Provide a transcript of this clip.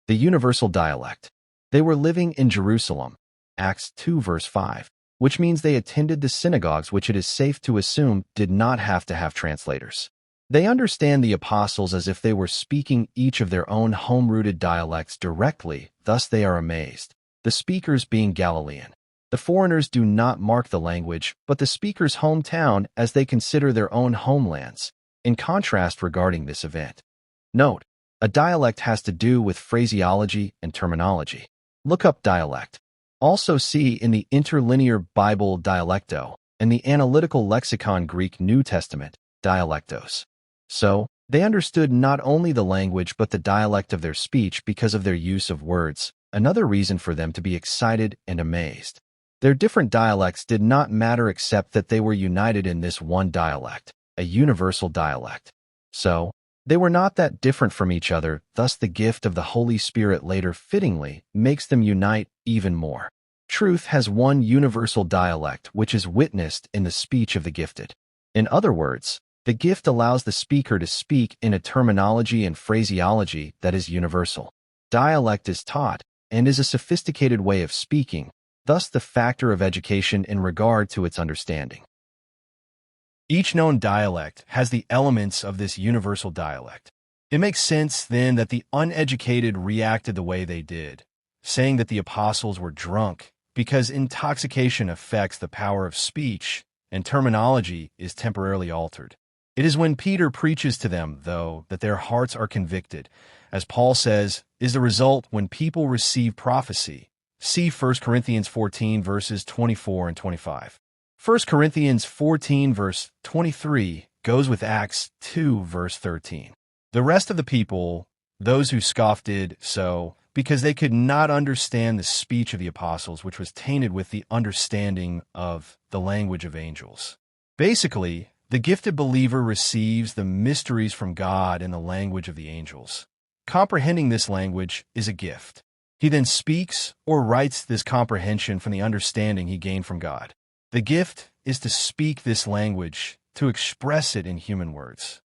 The universal dialect. They were living in Jerusalem, Acts 2 verse 5, which means they attended the synagogues, which it is safe to assume did not have to have translators. They understand the apostles as if they were speaking each of their own home-rooted dialects directly, thus they are amazed, the speakers being Galilean. The foreigners do not mark the language, but the speaker's hometown as they consider their own homelands. In contrast regarding this event, note, a dialect has to do with phraseology and terminology. Look up dialect. Also see in the Interlinear Bible dialecto, and the Analytical Lexicon Greek New Testament, dialectos. So, they understood not only the language but the dialect of their speech because of their use of words, another reason for them to be excited and amazed. Their different dialects did not matter except that they were united in this one dialect, a universal dialect. So, they were not that different from each other, thus the gift of the Holy Spirit later fittingly makes them unite even more. Truth has one universal dialect which is witnessed in the speech of the gifted. In other words, the gift allows the speaker to speak in a terminology and phraseology that is universal. Dialect is taught and is a sophisticated way of speaking, thus the factor of education in regard to its understanding. Each known dialect has the elements of this universal dialect. It makes sense, then, that the uneducated reacted the way they did, saying that the apostles were drunk, because intoxication affects the power of speech, and terminology is temporarily altered. It is when Peter preaches to them, though, that their hearts are convicted, as Paul says, is the result when people receive prophecy. See 1 Corinthians 14 verses 24 and 25. 1 Corinthians 14 verse 23 goes with Acts 2 verse 13. The rest of the people, those who scoffed, did so because they could not understand the speech of the apostles, which was tainted with the understanding of the language of angels. Basically, the gifted believer receives the mysteries from God in the language of the angels. Comprehending this language is a gift. He then speaks or writes this comprehension from the understanding he gained from God. The gift is to speak this language, to express it in human words.